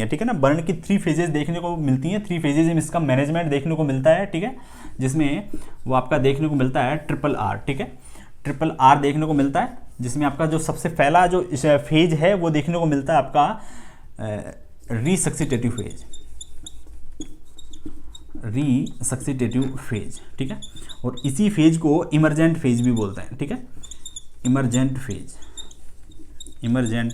है, ठीक है ना। बर्न की 3 फेजेस देखने को मिलती हैं, 3 फेजेज में इसका मैनेजमेंट देखने को मिलता है, ठीक है, जिसमें वो आपका देखने को मिलता है ट्रिपल आर, ठीक है, ट्रिपल आर देखने को मिलता है, जिसमें आपका जो सबसे पहला जो फेज है वो देखने को मिलता है आपका रीसक्सिटेटिव फेज, रीसक्सिटेटिव फेज, ठीक है, और इसी फेज को इमरजेंट फेज भी बोलते हैं, ठीक है, इमरजेंट फेज, इमरजेंट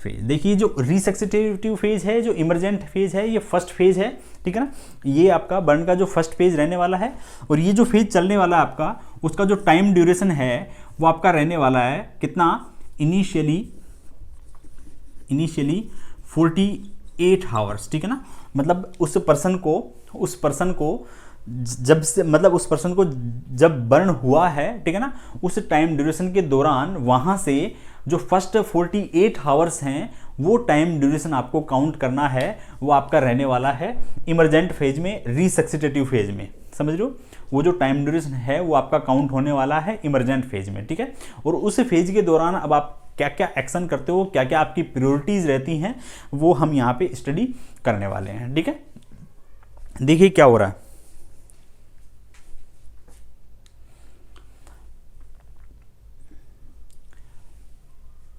फेज। देखिए जो रीसक्सिटेटिव फेज है, जो इमरजेंट फेज है, ये फर्स्ट फेज है, ठीक है ना, ये आपका बर्न का जो फर्स्ट फेज रहने वाला है, और ये जो फेज चलने वाला है आपका, उसका जो टाइम ड्यूरेशन है वो आपका रहने वाला है कितना, इनिशियली 48 आवर्स, ठीक है ना। मतलब उस पर्सन को जब से, मतलब उस पर्सन को जब बर्न हुआ है, ठीक है ना, उस टाइम ड्यूरेशन के दौरान वहाँ से जो फर्स्ट 48 आवर्स हैं वो टाइम ड्यूरेशन आपको काउंट करना है, वो आपका रहने वाला है इमरजेंट फेज में, रीसक्सिटेटिव फेज में, समझ रहे हो। वो जो टाइम ड्यूरेशन है वो आपका काउंट होने वाला है इमरजेंट फेज में, ठीक है। और उस फेज के दौरान अब आप क्या क्या एक्शन करते हो, क्या क्या आपकी प्रायोरिटीज रहती हैं, वो हम यहाँ पे स्टडी करने वाले हैं, ठीक है। देखिए क्या हो रहा है,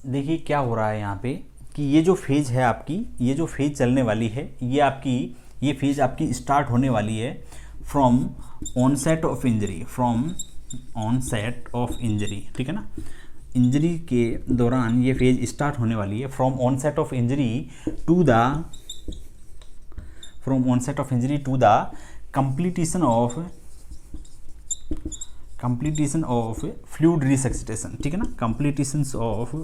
देखिए क्या हो रहा है यहाँ पे कि ये जो फेज है आपकी, ये जो फेज चलने वाली है, ये फेज आपकी स्टार्ट होने वाली है from onset of injury, from onset of injury, ठीक है ना। इंजरी के दौरान ये फेज स्टार्ट होने वाली है, from onset of injury to the completion of fluid resuscitation, ठीक है ना, कंप्लीटेशन ऑफ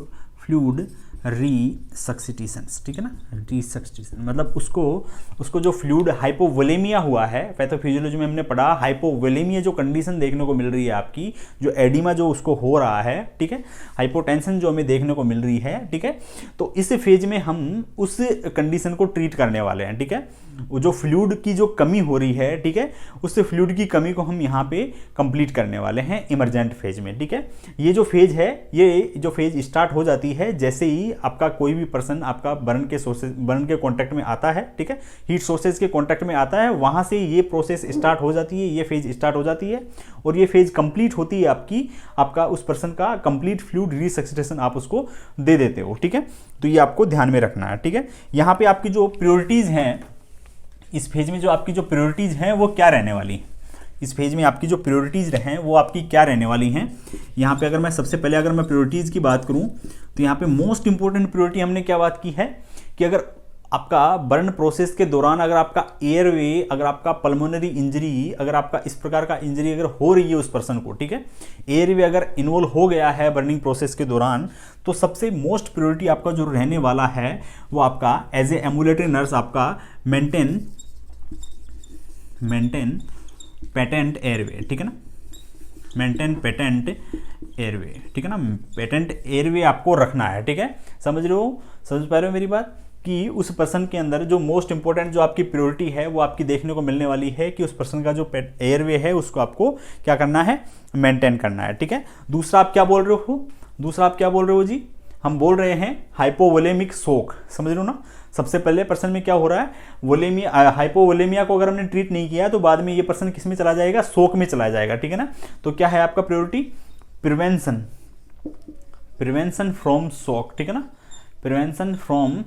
फ्लूइड रिसक्सिटेशन, ठीक है ना, रिसक्सिटेशन मतलब उसको जो फ्लूइड हाइपोवोलेमिया हुआ है, पैथोफिजियोलॉजी में हमने पढ़ा, हाइपोवोलेमिया जो कंडीशन देखने को मिल रही है आपकी, जो एडिमा जो उसको हो रहा है, ठीक है, हाइपोटेंशन जो हमें देखने को मिल रही है, ठीक है, तो इस फेज में हम उस कंडीशन को ट्रीट करने वाले हैं, ठीक है। वो जो फ्लूइड की जो कमी हो रही है, ठीक है, उस फ्लूइड की कमी को हम यहाँ पे कंप्लीट करने वाले हैं इमरजेंट फेज में, ठीक है। ये जो फेज है, ये जो फेज स्टार्ट हो जाती है जैसे ही आपका कोई भी पर्सन आपका बर्न के कॉन्टैक्ट में आता है, ठीक है, हीट सोर्सेज के कॉन्टैक्ट में आता है, वहाँ से ये प्रोसेस स्टार्ट हो जाती है, ये फेज स्टार्ट हो जाती है, और ये फेज कंप्लीट होती है आपका उस पर्सन का कंप्लीट फ्लूइड रिसक्सिटेशन आप उसको दे देते हो, ठीक है। तो ये आपको ध्यान में रखना है, ठीक है। यहाँ पे आपकी जो प्रायोरिटीज़ हैं, इस फेज में जो आपकी जो प्रायोरिटीज़ हैं वो क्या रहने वाली हैं, इस फेज में आपकी जो प्रायोरिटीज़ रहें वो आपकी क्या रहने वाली हैं। यहाँ पे अगर मैं सबसे पहले अगर मैं प्रायोरिटीज़ की बात करूँ तो यहाँ पे मोस्ट इंपॉर्टेंट प्रायोरिटी हमने क्या बात की है कि अगर आपका बर्न प्रोसेस के दौरान अगर आपका एयरवे, अगर आपका पल्मोनरी इंजरी, अगर आपका इस प्रकार का इंजरी अगर हो रही है उस पर्सन को, ठीक है, एयरवे अगर इन्वॉल्व हो गया है बर्निंग प्रोसेस के दौरान, तो सबसे मोस्ट प्रायोरिटी आपका जो रहने वाला है वो आपका एज ए एम्बुलेटरी नर्स आपका मेंटेन पेटेंट एयरवे, ठीक है ना, मेंटेन पेटेंट एयरवे, ठीक है ना, पेटेंट एयरवे आपको रखना है, ठीक है। समझ रहे हो, समझ पा रहे हो मेरी बात कि उस पर्सन के अंदर जो मोस्ट इंपॉर्टेंट जो आपकी प्रायोरिटी है वो आपकी देखने को मिलने वाली है कि उस पर्सन का जो एयरवे है उसको आपको क्या करना है, मेंटेन करना है, ठीक है। दूसरा आप क्या बोल रहे हो जी, हम बोल रहे हैं हाइपोवोलेमिक शॉक, समझ रहे हो ना। सबसे पहले पर्सन में क्या हो रहा है, वोलेमिया, हाइपोवोलेमिया को अगर हमने ट्रीट नहीं किया तो बाद में ये पर्सन किस में चला जाएगा, शॉक में चला जाएगा, ठीक है ना। तो क्या है आपका प्रायोरिटी, प्रिवेंशन फ्रॉम शॉक, ठीक है ना, प्रिवेंशन फ्रॉम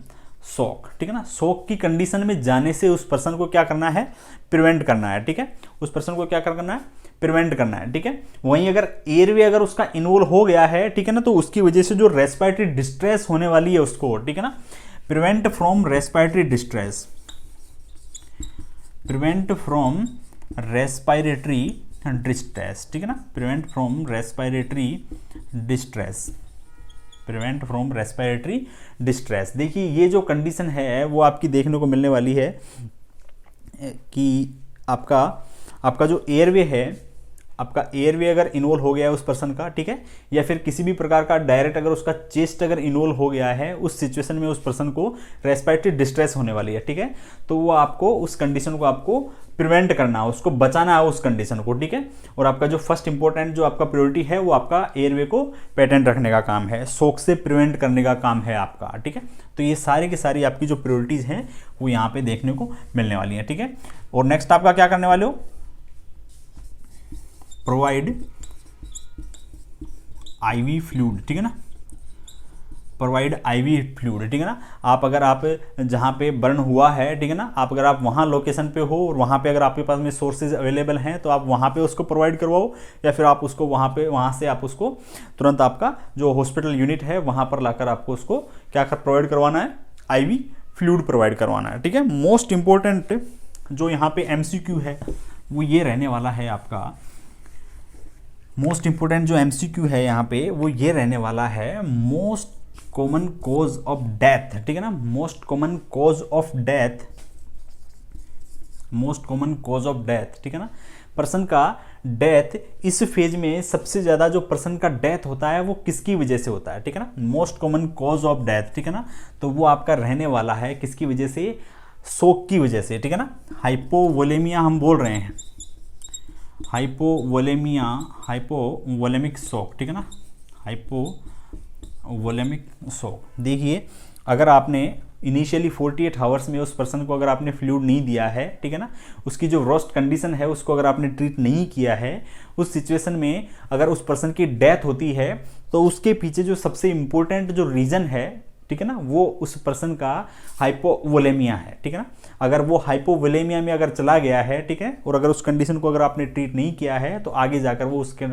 शॉक, ठीक है ना। शॉक की कंडीशन में जाने से उस पर्सन को क्या करना है, प्रिवेंट करना है, ठीक है, उस पर्सन को क्या करना है, प्रिवेंट करना है, ठीक है। वहीं अगर एयरवे अगर उसका इन्वॉल्व हो गया है, ठीक है ना, तो उसकी वजह से जो रेस्पिरेटरी डिस्ट्रेस होने वाली है उसको, ठीक है ना, prevent from respiratory distress, prevent from respiratory distress, ठीक है ना, prevent from respiratory distress, prevent from respiratory distress. देखिए ये जो कंडीशन है वो आपकी देखने को मिलने वाली है कि आपका जो एयरवे है, आपका एयरवे अगर इन्वॉल्व हो गया है उस पर्सन का, ठीक है, या फिर किसी भी प्रकार का डायरेक्ट अगर उसका चेस्ट अगर इन्वॉल्व हो गया है, उस सिचुएशन में उस पर्सन को रेस्पिरेटरी डिस्ट्रेस होने वाली है, ठीक है। तो वो आपको उस कंडीशन को आपको प्रिवेंट करना है, उसको बचाना है उस कंडीशन को, ठीक है। और आपका जो फर्स्ट इंपॉर्टेंट जो आपका प्रायोरिटी है वो आपका एयरवे को पेटेंट रखने का काम है, शॉक से प्रिवेंट करने का काम है आपका, ठीक है। तो ये सारी की सारी आपकी जो प्रायोरिटीज़ हैं वो यहाँ पे देखने को मिलने वाली हैं, ठीक है। और नेक्स्ट आपका क्या करने वाले हो, प्रोवाइड आईवी फ्लूइड, ठीक है ना, प्रोवाइड आईवी फ्लूइड, ठीक है ना। आप अगर आप जहाँ पे बर्न हुआ है, ठीक है ना, आप अगर आप वहाँ लोकेशन पे हो और वहाँ पे अगर आपके पास में सोर्सेज अवेलेबल हैं तो आप वहाँ पे उसको प्रोवाइड करवाओ, या फिर आप उसको वहाँ से आप उसको तुरंत आपका जो हॉस्पिटल यूनिट है वहाँ पर लाकर आपको उसको क्या प्रोवाइड करवाना है, आईवी फ्लूइड प्रोवाइड करवाना है, ठीक है। मोस्ट इंपॉर्टेंट जो यहाँ पे MCQ है वो ये रहने वाला है आपका, मोस्ट इंपॉर्टेंट जो MCQ है यहाँ पे वो ये रहने वाला है, most common cause of death, ठीक है ना, most common cause of death, most common cause of death, ठीक है ना। पर्सन का डेथ इस फेज में सबसे ज़्यादा जो पर्सन का डेथ होता है वो किसकी वजह से होता है, ठीक है ना, most common cause of death, ठीक है ना। तो वो आपका रहने वाला है किसकी वजह से, शॉक की वजह से, ठीक है ना। हाइपोवोलेमिया हम बोल रहे हैं, हाइपोवोलेमिया, हाइपोवोलेमिक शॉक, ठीक है ना, हाइपोवोलेमिक शॉक। देखिए अगर आपने इनिशियली 48 आवर्स में उस पर्सन को अगर आपने फ्लूइड नहीं दिया है, ठीक है ना, उसकी जो वर्स्ट कंडीशन है उसको अगर आपने ट्रीट नहीं किया है, उस सिचुएशन में अगर उस पर्सन की डेथ होती है तो उसके पीछे जो सबसे इम्पोर्टेंट जो रीज़न है, ठीक है ना, वो उस पर्सन का हाइपोवोलेमिया है, ठीक है ना। अगर वो हाइपोवोलेमिया में अगर चला गया है, ठीक है, और अगर उस कंडीशन को अगर आपने ट्रीट नहीं किया है तो आगे जाकर वो उसके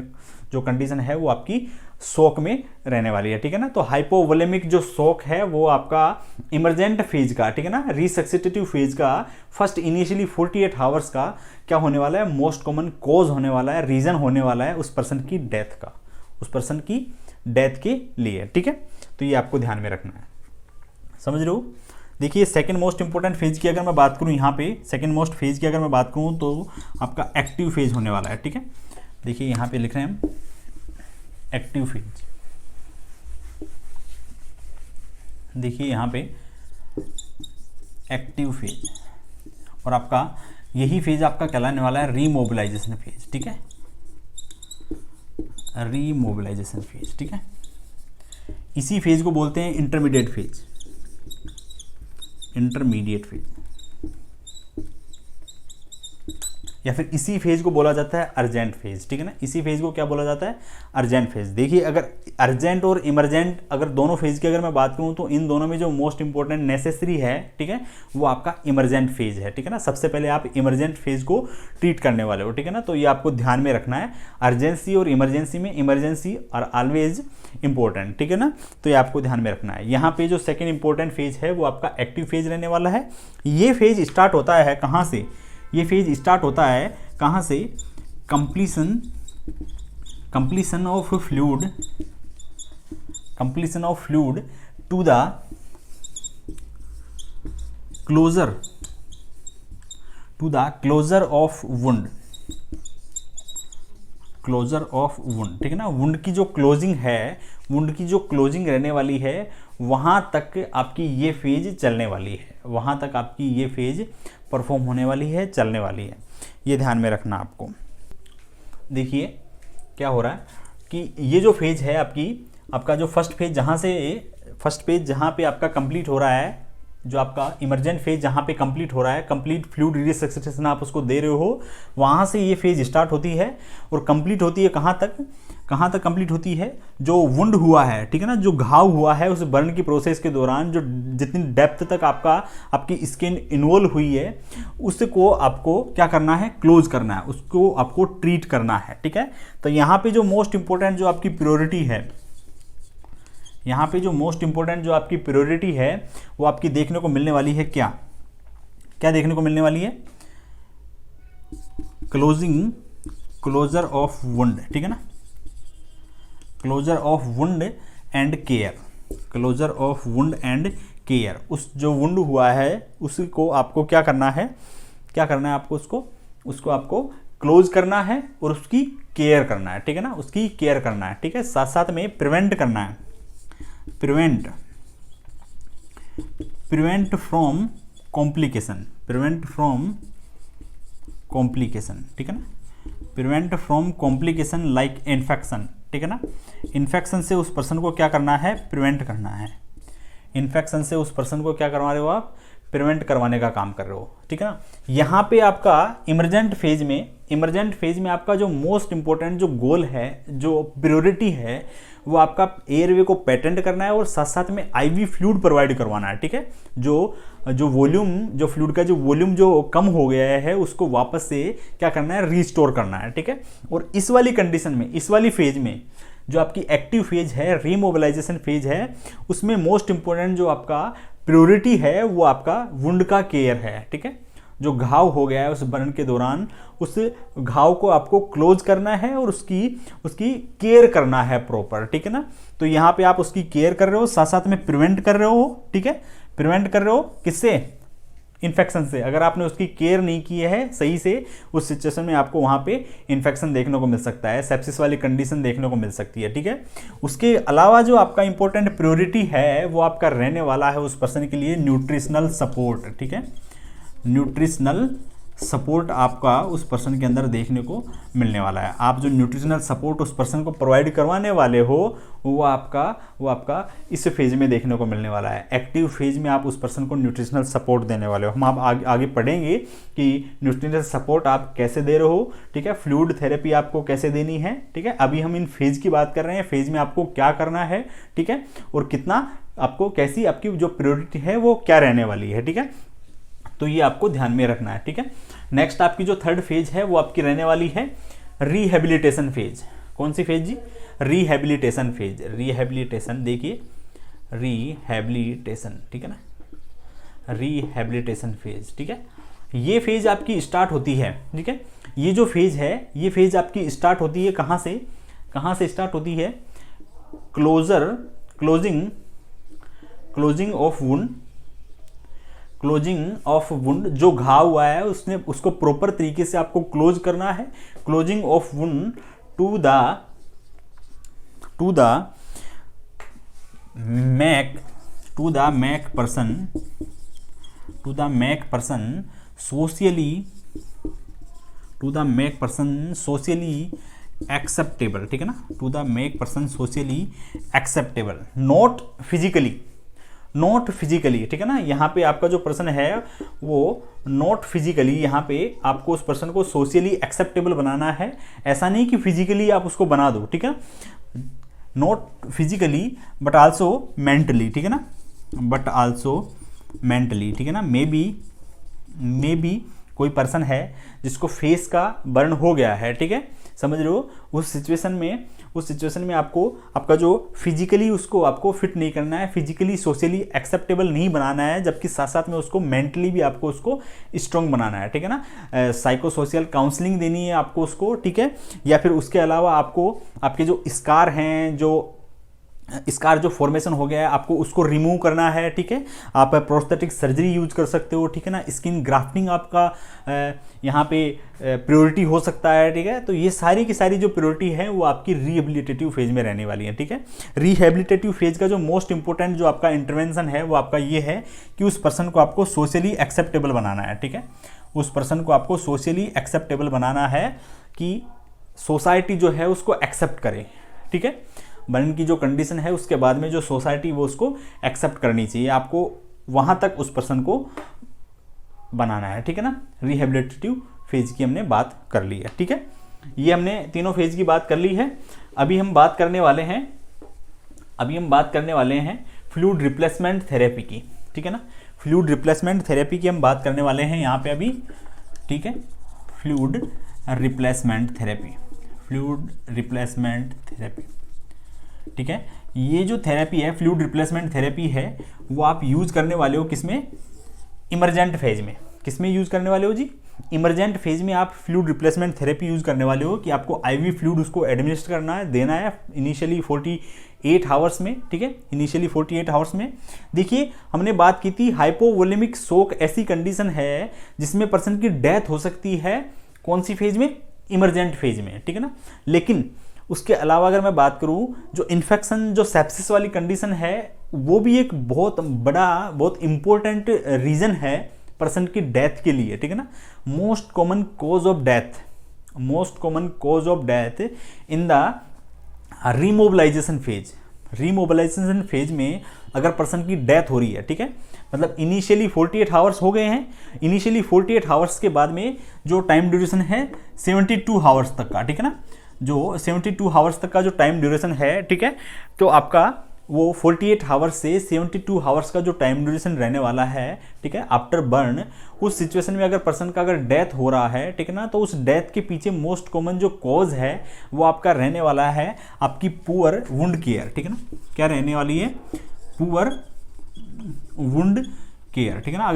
जो कंडीशन है वो आपकी शॉक में रहने वाली है, ठीक है ना। तो हाइपोवोलेमिक जो शॉक है वो आपका इमरजेंट फेज का, ठीक है ना, रिसक्सिटेटिव फेज का फर्स्ट इनिशियली 48 आवर्स का क्या होने वाला है, मोस्ट कॉमन कॉज होने वाला है, रीज़न होने वाला है उस पर्सन की डेथ का, उस पर्सन की डेथ के लिए, ठीक है। तो ये आपको ध्यान में रखना है, समझ रहे हो। देखिए सेकंड मोस्ट इंपॉर्टेंट फेज की अगर मैं बात करूं, यहाँ पे सेकंड मोस्ट फेज की अगर मैं बात करूं तो आपका एक्टिव फेज होने वाला है, ठीक है। देखिए यहाँ पे लिख रहे हैं हम एक्टिव फेज, देखिए यहाँ पे एक्टिव फेज, और आपका यही फेज आपका कहलाने वाला है रीमोबिलाइजेशन फेज, ठीक है, रीमोबिलाइजेशन फेज, ठीक है। इसी फेज को बोलते हैं इंटरमीडिएट फेज, इंटरमीडिएट फेज, या फिर इसी फेज को बोला जाता है अर्जेंट फेज, ठीक है ना। इसी फेज को क्या बोला जाता है, अर्जेंट फेज। देखिए अगर अर्जेंट और इमरजेंट अगर दोनों फेज की अगर मैं बात करूं तो इन दोनों में जो मोस्ट इंपॉर्टेंट नेसेसरी है, ठीक है, वो आपका इमरजेंट फेज है, ठीक है ना। सबसे पहले आप इमरजेंट फेज को ट्रीट करने वाले हो, ठीक है ना। तो ये आपको ध्यान में रखना है, अर्जेंसी और इमरजेंसी में इमरजेंसी और ऑलवेज इंपॉर्टेंट, ठीक है ना। तो ये आपको ध्यान में रखना है। यहाँ पे जो सेकेंड इंपॉर्टेंट फेज है वो आपका एक्टिव फेज रहने वाला है। ये फेज स्टार्ट होता है कहाँ से, ये फेज स्टार्ट होता है कहाँ से, completion of fluid, completion of fluid to the closure, to the closure of wound, closure of wound, ठीक है ना। वुंड की जो क्लोजिंग है, वुंड की जो क्लोजिंग रहने वाली है वहाँ तक आपकी ये फेज चलने वाली है, वहाँ तक आपकी ये फेज परफॉर्म होने वाली है, चलने वाली है। ये ध्यान में रखना आपको। देखिए क्या हो रहा है कि ये जो फेज है आपका जो फर्स्ट फेज जहाँ पे आपका कंप्लीट हो रहा है, जो आपका इमरजेंट फेज जहाँ पे कंप्लीट हो रहा है, कंप्लीट फ्लूइड रिसक्सिटेशन आप उसको दे रहे हो, वहाँ से ये फेज स्टार्ट होती है और कंप्लीट होती है कहाँ तक कंप्लीट होती है, जो वुंड हुआ है, ठीक है ना, जो घाव हुआ है उस बर्न की प्रोसेस के दौरान जो जितनी डेप्थ तक आपकी स्किन इन्वॉल्व हुई है उसको आपको क्या करना है, क्लोज करना है, उसको आपको ट्रीट करना है, ठीक है। तो यहाँ पे जो मोस्ट इंपॉर्टेंट जो आपकी प्रायोरिटी है, यहाँ पे जो मोस्ट इंपॉर्टेंट जो आपकी प्रायोरिटी है वो आपकी देखने को मिलने वाली है, क्या देखने को मिलने वाली है, क्लोजर ऑफ वुंड, ठीक है ना, closure of wound and care, closure of wound and care. उस जो वुंड हुआ है उसको आपको क्या करना है आपको उसको आपको क्लोज करना है और उसकी केयर करना है, ठीक है ना, उसकी केयर करना है, ठीक है, साथ साथ में प्रिवेंट करना है, प्रिवेंट फ्रॉम कॉम्प्लिकेशन, ठीक है ना, prevent from complication like infection, ठीक है ना, इन्फेक्शन से उस पर्सन को क्या करना है, प्रिवेंट करना है, इन्फेक्शन से उस पर्सन को क्या करवा रहे हो आप, प्रिवेंट करवाने का काम कर रहे हो, ठीक है ना। यहाँ पे आपका इमरजेंट फेज में आपका जो मोस्ट इंपॉर्टेंट जो गोल है, जो प्रायोरिटी है, वो आपका एयरवे को पेटेंट करना है और साथ साथ में आईवी फ्लूइड प्रोवाइड करवाना है, ठीक है। जो वॉल्यूम, जो फ्लूइड का जो वॉल्यूम जो कम हो गया है उसको वापस से क्या करना है, रीस्टोर करना है, ठीक है। और इस वाली कंडीशन में, इस वाली फेज में जो आपकी एक्टिव फेज है, रीमोबिलाइजेशन फेज है, उसमें मोस्ट इंपॉर्टेंट जो आपका प्रायोरिटी है वो आपका वुंड का केयर है, ठीक है। जो घाव हो गया है उस बर्न के दौरान, उस घाव को आपको क्लोज करना है और उसकी केयर करना है प्रॉपर, ठीक है ना। तो यहाँ पे आप उसकी केयर कर रहे हो, साथ साथ में प्रिवेंट कर रहे हो, ठीक है, प्रिवेंट कर रहे हो किससे, इन्फेक्शन से। अगर आपने उसकी केयर नहीं की है सही से, उस सिचुएशन में आपको वहाँ पे इन्फेक्शन देखने को मिल सकता है, सेप्सिस वाली कंडीशन देखने को मिल सकती है, ठीक है। उसके अलावा जो आपका इंपॉर्टेंट प्रायोरिटी है वो आपका रहने वाला है उस पर्सन के लिए न्यूट्रिशनल सपोर्ट, ठीक है। न्यूट्रिशनल सपोर्ट आपका उस पर्सन के अंदर देखने को मिलने वाला है। आप जो न्यूट्रिशनल सपोर्ट उस पर्सन को प्रोवाइड करवाने वाले हो वो आपका इस फेज में देखने को मिलने वाला है। एक्टिव फेज में आप उस पर्सन को न्यूट्रिशनल सपोर्ट देने वाले हो। हम आप आगे पढ़ेंगे कि न्यूट्रिशनल सपोर्ट आप कैसे दे रहे हो, ठीक है, फ्लूइड थेरेपी आपको कैसे देनी है, ठीक है। अभी हम इन फेज की बात कर रहे हैं, फेज में आपको क्या करना है, ठीक है, और कितना आपको, कैसी आपकी जो प्रायोरिटी है वो क्या रहने वाली है, ठीक है। तो ये आपको ध्यान में रखना है, ठीक है। नेक्स्ट आपकी जो थर्ड फेज है वो आपकी रहने वाली है रिहेबिलिटेशन फेज। कौन सी फेज जी, रिहेबिलिटेशन फेज। रिहेबिलिटेशन देखिए, रिहेबिलिटेशन, ठीक है ना, रिहेबिलिटेशन फेज, ठीक है। ये फेज आपकी स्टार्ट होती है, ठीक है। ये जो फेज है, ये फेज आपकी स्टार्ट होती है कहाँ से स्टार्ट होती है, क्लोजिंग ऑफ वुंड। जो घाव हुआ है उसको प्रॉपर तरीके से आपको क्लोज करना है। Closing of wound to the make person socially acceptable, ठीक है ना, to the make person socially acceptable, not physically, ठीक है ना। यहाँ पे आपका जो पर्सन है वो नॉट फिजिकली, यहाँ पे आपको उस पर्सन को सोशली एक्सेप्टेबल बनाना है। ऐसा नहीं कि फिजिकली आप उसको बना दो, ठीक है, not physically but also mentally, ठीक है ना, ठीक है ना। मे बी कोई पर्सन है जिसको फेस का बर्न हो गया है, ठीक है, समझ रहे हो। उस सिचुएशन में आपका जो फिजिकली उसको आपको फिट नहीं करना है, फिजिकली सोशली एक्सेप्टेबल नहीं बनाना है, जबकि साथ साथ में उसको मेंटली भी आपको उसको स्ट्रॉन्ग बनाना है, ठीक है ना। साइको सोशल काउंसलिंग देनी है आपको उसको, ठीक है। या फिर उसके अलावा आपको आपके जो स्कार हैं, स्कार जो फॉर्मेशन हो गया है, आपको उसको रिमूव करना है, ठीक है। आप प्रोस्थेटिक सर्जरी यूज कर सकते हो, ठीक है ना। स्किन ग्राफ्टिंग आपका यहाँ पे प्रायोरिटी हो सकता है, ठीक है। तो ये सारी की सारी जो प्रायोरिटी है वो आपकी रिहेबिलिटेटिव फेज में रहने वाली है, ठीक है। रिहेबिलिटेटिव फेज का जो मोस्ट इंपॉर्टेंट जो आपका इंटरवेंशन है वो आपका ये है कि उस पर्सन को आपको सोशली एक्सेप्टेबल बनाना है, ठीक है। उस पर्सन को आपको सोशली एक्सेप्टेबल बनाना है कि सोसाइटी जो है उसको एक्सेप्ट करे, ठीक है। बर्न की जो कंडीशन है उसके बाद में जो सोसाइटी वो उसको एक्सेप्ट करनी चाहिए, आपको वहाँ तक उस पर्सन को बनाना है, ठीक है ना। रिहेबिलिटेटिव फेज की हमने बात कर ली है, ठीक है। ये हमने तीनों फेज की बात कर ली है। अभी हम बात करने वाले हैं फ्लूइड रिप्लेसमेंट थेरेपी की, ठीक है ना। फ्लूइड रिप्लेसमेंट थेरेपी की हम बात करने वाले हैं यहाँ पे अभी, ठीक है। फ्लूइड रिप्लेसमेंट थेरेपी, ठीक है। ये जो थेरेपी है, फ्लूइड रिप्लेसमेंट थेरेपी है, वो आप यूज करने वाले हो किसमें, इमरजेंट फेज में। किसमें यूज करने वाले हो जी, इमरजेंट फेज में आप फ्लूइड रिप्लेसमेंट थेरेपी यूज करने वाले हो कि आपको आईवी फ्लूइड उसको एडमिनिस्टर करना है, देना है इनिशियली 48 आवर्स में, ठीक है। इनिशियली 48 आवर्स में। देखिए हमने बात की थी हाइपोवोलेमिक शॉक ऐसी कंडीशन है जिसमें पर्सन की डेथ हो सकती है कौन सी फेज में, इमरजेंट फेज में, ठीक है ना। लेकिन उसके अलावा अगर मैं बात करूं, जो इन्फेक्शन, जो सेप्सिस वाली कंडीशन है, वो भी एक बहुत बड़ा, बहुत इंपॉर्टेंट रीजन है पर्सन की डेथ के लिए, ठीक है ना। Most common cause of death, most common cause of death in the remobilisation phase. Remobilisation phase में अगर पर्सन की डेथ हो रही है, ठीक है, मतलब इनिशियली 48 आवर्स हो गए हैं, इनिशियली 48 आवर्स के बाद में जो टाइम ड्यूरेशन है 72 आवर्स तक का, ठीक है ना, जो 72 आवर्स तक का जो टाइम ड्यूरेशन है, ठीक है, तो आपका वो 48 आवर्स से 72 आवर्स का जो टाइम ड्यूरेशन रहने वाला है, ठीक है, आफ्टर बर्न, उस सिचुएशन में अगर पर्सन का अगर डेथ हो रहा है, ठीक है ना, तो उस डेथ के पीछे मोस्ट कॉमन जो कॉज है वो आपका रहने वाला है आपकी पुअर वुंड केयर, ठीक है ना। क्या रहने वाली है, पुअर वुंड केयर, ठीक है ना।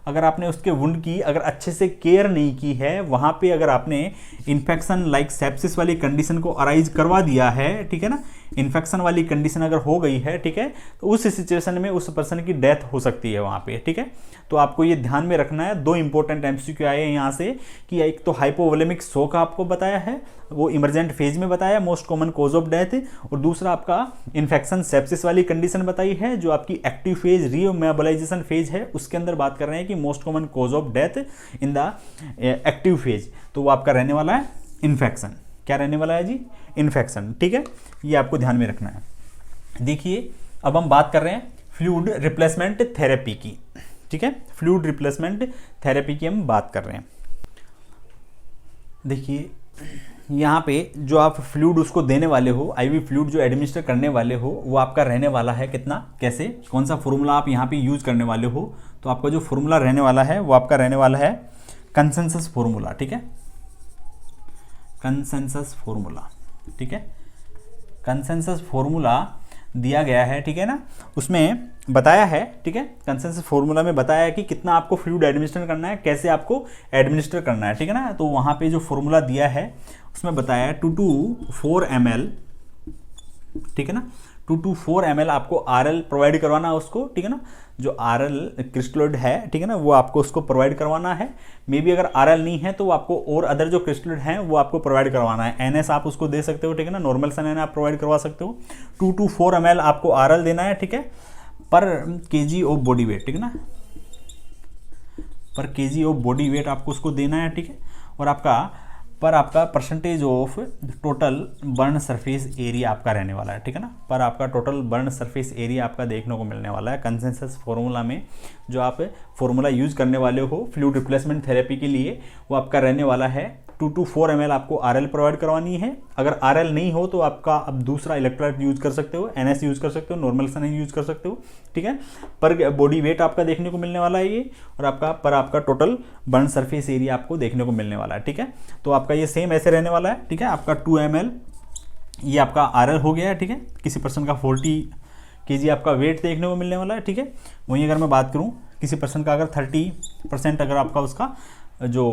अगर आपने उसके वुंड की अगर अच्छे से केयर नहीं की है, वहाँ पे अगर आपने इन्फेक्शन लाइक सेप्सिस वाली कंडीशन को अराइज करवा दिया है, ठीक है ना, इन्फेक्शन वाली कंडीशन अगर हो गई है, ठीक है, तो उस सिचुएशन में उस पर्सन की डेथ हो सकती है वहाँ पे, ठीक है। तो आपको ये ध्यान में रखना है। दो इंपॉर्टेंट एमसीक्यू आए हैं यहाँ से कि एक तो हाइपोवोलेमिक शॉक आपको बताया है, वो इमरजेंट फेज में बताया, most common cause of death, और दूसरा आपका इन्फेक्शन सेप्सिस वाली कंडीशन बताई है, जो आपकी एक्टिव फेज, रीमोबिलाइजेशन फेज है, उसके अंदर बात कर रहे हैं कि most common cause of death in the active phase, तो वो आपका रहने वाला है इन्फेक्शन। क्या रहने वाला है जी, इन्फेक्शन, ठीक है, ये आपको ध्यान में रखना है। देखिए अब हम बात कर रहे हैं फ्लूइड रिप्लेसमेंट थेरेपी की, ठीक है, फ्लूइड रिप्लेसमेंट थेरेपी की हम बात कर रहे हैं। देखिए यहाँ पे जो आप फ्लूइड उसको देने वाले हो, आईवी फ्लूइड जो एडमिनिस्टर करने वाले हो, वो आपका रहने वाला है कितना, कैसे, कौन सा फॉर्मूला आप यहाँ पे यूज करने वाले हो, तो आपका जो फॉर्मूला रहने वाला है वो आपका रहने वाला है कंसेंसस फॉर्मूला, ठीक है, कंसेंसस फॉर्मूला, ठीक है, कंसेंसस फॉर्मूला दिया गया है, ठीक है ना, उसमें बताया है, ठीक है, कंसेंसस फॉर्मूला में बताया है कि कितना आपको फ्लूइड एडमिनिस्टर करना है, कैसे आपको एडमिनिस्टर करना है, ठीक है ना। तो वहाँ पे जो फॉर्मूला दिया है उसमें बताया है 2 to 4 ml, ठीक है ना, 2 to 4 ml आपको RL प्रोवाइड करवाना है उसको, ठीक है ना, जो RL क्रिस्टलोइड है, ठीक है ना, वो आपको उसको प्रोवाइड करवाना है। मे बी अगर RL नहीं है तो आपको और अदर जो क्रिस्टलोइड हैं वो आपको प्रोवाइड करवाना है। NS आप उसको दे सकते हो, ठीक है ना, नॉर्मल सन NS आप प्रोवाइड करवा सकते हो। 2 to 4 ml आपको RL देना है, ठीक है, पर kg ऑफ बॉडी वेट, ठीक है ना, पर kg ऑफ बॉडी वेट आपको उसको देना है, ठीक है, और आपका percentage of total burn surface area आपका रहने वाला है, ठीक है ना, पर आपका टोटल बर्न सरफेस एरिया आपका देखने को मिलने वाला है कंसेंसस फॉर्मूला में। जो आप फॉर्मूला यूज करने वाले हो फ्लूइड रिप्लेसमेंट थेरेपी के लिए, वो आपका रहने वाला है 2 to 4 ml आपको RL प्रोवाइड करवानी है। अगर RL नहीं हो तो आपका अब दूसरा इलेक्ट्रोलाइट यूज कर सकते हो, NS यूज कर सकते हो, नॉर्मल सन यूज कर सकते हो, ठीक है, पर बॉडी वेट आपका देखने को मिलने वाला है ये, और आपका टोटल बर्न सरफेस एरिया आपको देखने को मिलने वाला है, ठीक है। तो आपका ये सेम ऐसे रहने वाला है, ठीक है, आपका 2 ml ये आपका RL हो गया है, ठीक है, किसी पर्सन का 40 kg आपका वेट देखने को मिलने वाला है, ठीक है। वहीं अगर मैं बात करूँ किसी पर्सन का अगर 30% अगर आपका उसका जो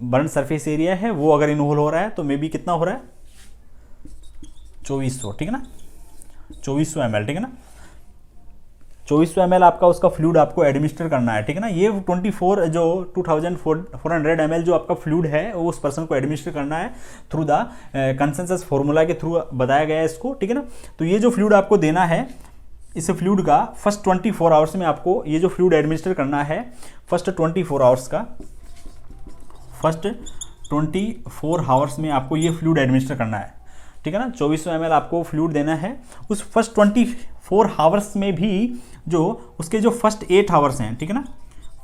बर्न सरफेस एरिया है वो अगर इन्वॉल्व हो रहा है तो मे बी कितना हो रहा है 2400, ठीक है ना, 2400 ml, ठीक है ना, 2400 ml आपका उसका फ्लूइड आपको एडमिनिस्टर करना है, ठीक है ना। ये 2400 ml जो आपका फ्लूइड है वो उस पर्सन को एडमिनिस्टर करना है थ्रू द कंसेंसस फॉर्मूला के थ्रू बताया गया है इसको, ठीक है ना। तो ये जो फ्लूइड आपको देना है, इस फ्लूइड का फर्स्ट 24 आवर्स में आपको ये जो फ्लूइड एडमिनिस्टर करना है, फर्स्ट 24 आवर्स का, फर्स्ट 24 आवर्स में आपको ये फ्लूइड एडमिनिस्टर करना है, ठीक है ना। 2400 ml आपको फ्लूइड देना है। उस फर्स्ट 24 आवर्स में भी जो उसके जो फर्स्ट 8 आवर्स हैं, ठीक है ना,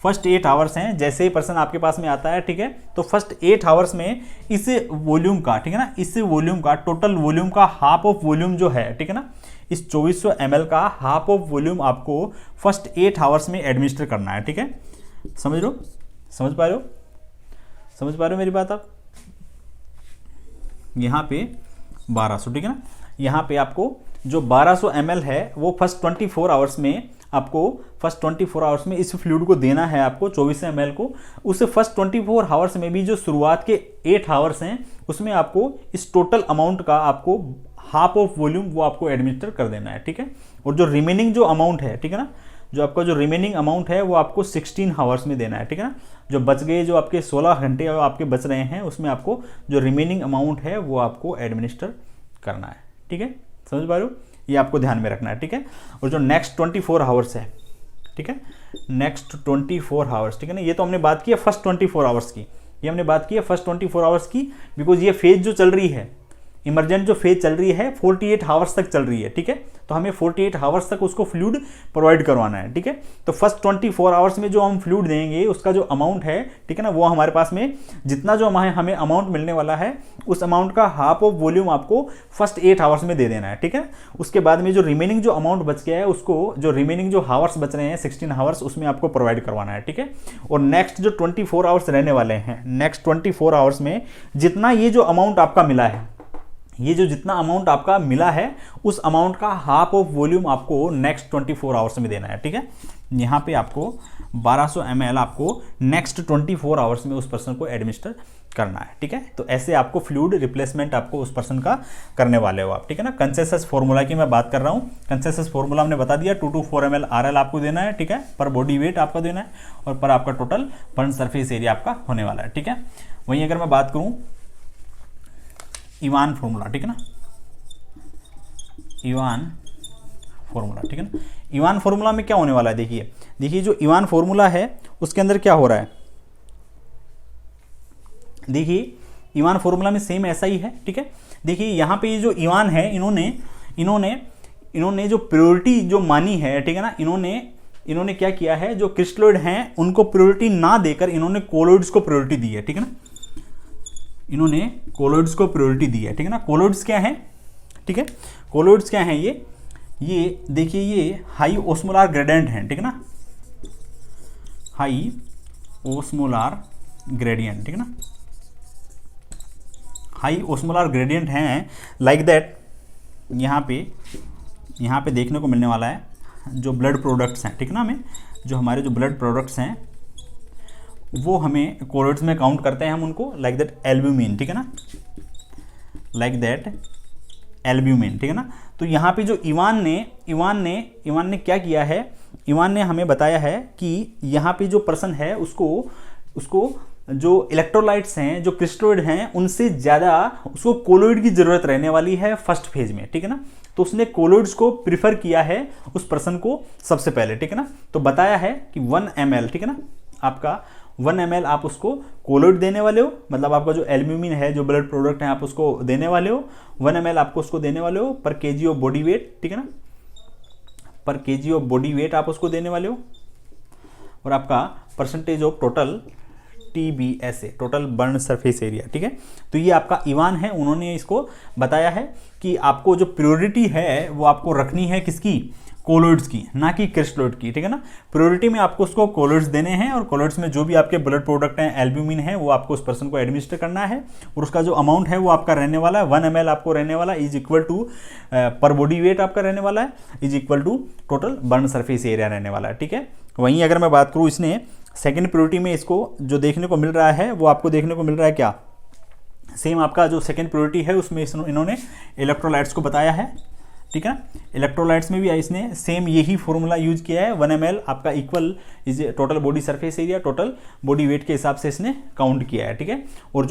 फर्स्ट 8 आवर्स हैं, जैसे ही पर्सन आपके पास में आता है, ठीक है, तो फर्स्ट 8 आवर्स में इस वॉल्यूम का, ठीक है ना, इस वॉल्यूम का टोटल वॉल्यूम का हाफ ऑफ वॉल्यूम जो है, ठीक है ना, इस 2400 ml का हाफ ऑफ वॉल्यूम आपको फर्स्ट 8 आवर्स में एडमिनिस्टर करना है, ठीक है। समझ रहे हो, समझ पा रहे हो मेरी बात आप। यहाँ पे 1200, ठीक है ना, यहाँ पे आपको जो 1200 ml है वो फर्स्ट 24 आवर्स में आपको फर्स्ट 24 आवर्स में इस फ्लूइड को देना है आपको 2400 ml को। उस फर्स्ट 24 आवर्स में भी जो शुरुआत के 8 आवर्स हैं उसमें आपको इस टोटल अमाउंट का आपको हाफ ऑफ वॉल्यूम वो आपको एडमिनिस्टर कर देना है, ठीक है। और जो रिमेनिंग जो अमाउंट है, ठीक है ना, जो आपका जो रिमेनिंग अमाउंट है वो आपको 16 हावर्स में देना है, ठीक है ना। जो बच गए, जो आपके 16 घंटे आपके बच रहे हैं, उसमें आपको जो रिमेनिंग अमाउंट है वो आपको एडमिनिस्टर करना है, ठीक है। समझ पा रहे हो, ये आपको ध्यान में रखना है, ठीक है। और जो नेक्स्ट 24 हावर्स है, ठीक है, नेक्स्ट 24 हावर्स, ठीक है ना। ये तो हमने बात की है फर्स्ट 24 आवर्स की, ये हमने बात की है फर्स्ट 24 आवर्स की, बिकॉज ये फेज जो चल रही है, इमरजेंट जो फेज चल रही है 48 हावर्स तक चल रही है, ठीक है। तो हमें 48 हावर्स तक उसको फ्लूइड प्रोवाइड करवाना है, ठीक है। तो फर्स्ट 24 आवर्स में जो हम फ्लूइड देंगे उसका जो अमाउंट है, ठीक है ना, वो हमारे पास में जितना जो हमें अमाउंट मिलने वाला है उस अमाउंट का हाफ ऑफ वॉल्यूम आपको फर्स्ट 8 आवर्स में दे देना है, ठीक है। उसके बाद में जो रिमेनिंग जो अमाउंट बच गया है उसको, जो रिमेनिंग जो हावर्स बच रहे हैं 16 हावर्स, उसमें आपको प्रोवाइड करवाना है, ठीक है। और नेक्स्ट जो 24 आवर्स रहने वाले हैं, नेक्स्ट 24 आवर्स में जितना ये जो अमाउंट आपका मिला है, ये जो जितना अमाउंट आपका मिला है उस अमाउंट का हाफ ऑफ वॉल्यूम आपको नेक्स्ट 24 आवर्स में देना है, ठीक है। यहाँ पे आपको 1200 ml आपको नेक्स्ट 24 आवर्स में उस पर्सन को एडमिनिस्टर करना है, ठीक है। तो ऐसे आपको फ्लूइड रिप्लेसमेंट आपको उस पर्सन का करने वाले हो आप, ठीक है ना। कंसेंसस फॉर्मूला की मैं बात कर रहा हूँ। कंसेंसस फॉर्मूला हमने बता दिया, 2 to 4 ml RL आपको देना है, ठीक है, पर बॉडी वेट आपका देना है और पर आपका टोटल बर्न सरफेस एरिया आपका होने वाला है, ठीक है। वहीं अगर मैं बात करूँ इवान फॉर्मूला, ठीक है ना, इवान फॉर्मूला, ठीक है ना। इवान फॉर्मूला में क्या होने वाला है, देखिए जो इवान फॉर्मूला है उसके अंदर क्या हो रहा है, देखिए इवान फॉर्मूला में सेम ऐसा ही है, ठीक है। देखिए यहाँ पे ये जो इवान है, इन्होंने जो प्रायोरिटी जो मानी है, ठीक है ना, इन्होंने क्या किया है, जो क्रिस्टलोइड हैं उनको प्रायोरिटी ना देकर इन्होंने कोलोइड्स को प्रायोरिटी दी है, ठीक है ना। इन्होंने कोलोइड्स को प्रायोरिटी दी है, ठीक है ना। कोलोइड्स क्या है, ठीक है, कोलोइड्स क्या है, ये देखिए ये हाई ओस्मोलार ग्रेडियंट है, ठीक है ना, हाई ओस्मोलार ग्रेडियंट, ठीक है ना, हाई ओस्मोलार ग्रेडियंट हैं, लाइक दैट यहाँ पे देखने को मिलने वाला है जो ब्लड प्रोडक्ट्स हैं, ठीक है ना, हमें जो हमारे जो ब्लड प्रोडक्ट्स हैं वो हमें कोलोइड्स में काउंट करते हैं हम उनको, लाइक दैट एल्ब्यूमिन, ठीक है ना, लाइक दैट एल्ब्यूमिन, ठीक है ना। तो यहाँ पे जो इवान ने क्या किया है, इवान ने हमें बताया है कि यहाँ पे जो पर्सन है उसको जो इलेक्ट्रोलाइट्स हैं, जो क्रिस्टलोइड हैं, उनसे ज़्यादा उसको कोलोइड की ज़रूरत रहने वाली है फर्स्ट फेज में, ठीक है ना। तो उसने कोलोइड्स को प्रीफर किया है उस पर्सन को सबसे पहले, ठीक है ना। तो बताया है कि 1 ml, ठीक है ना, आपका 1 ml आप उसको कोलोइड देने वाले हो, मतलब आपका जो एल्ब्यूमिन है, जो ब्लड प्रोडक्ट है, आप उसको देने वाले हो, 1 ml आपको उसको देने वाले हो पर kg ऑफ बॉडी वेट, ठीक है ना, पर kg ऑफ बॉडी वेट आप उसको देने वाले हो, और आपका percentage of total TBSA, total burn surface area, ठीक है। तो ये आपका इवान है, उन्होंने इसको बताया है कि आपको जो प्रायोरिटी है वो आपको रखनी है किसकी, कोलोइड्स की, ना कि क्रिस्टलोइड की, ठीक है ना। प्रायोरिटी में आपको उसको कोलोइड्स देने हैं और कोलोइड्स में जो भी आपके ब्लड प्रोडक्ट हैं, एल्ब्यूमिन है, वो आपको उस पर्सन को एडमिनिस्टर करना है और उसका जो अमाउंट है वो आपका रहने वाला है 1 ml आपको रहने वाला is equal to per body weight आपका रहने वाला है is equal to total burn surface area रहने वाला है, ठीक है। वहीं अगर मैं बात करूँ, इसने सेकेंड प्रायोरिटी में इसको जो देखने को मिल रहा है वो आपको देखने को मिल रहा है क्या, सेम आपका जो सेकेंड प्रायोरिटी है उसमें इन्होंने इलेक्ट्रोलाइट्स को बताया है, ठीक है। इलेक्ट्रोलाइट्स में भी इसने सेम यही फॉर्मूला यूज किया है, 1 ml आपका equal is total body surface area, total body wait के हिसाब से इसने काउंट किया है, ठीक है। और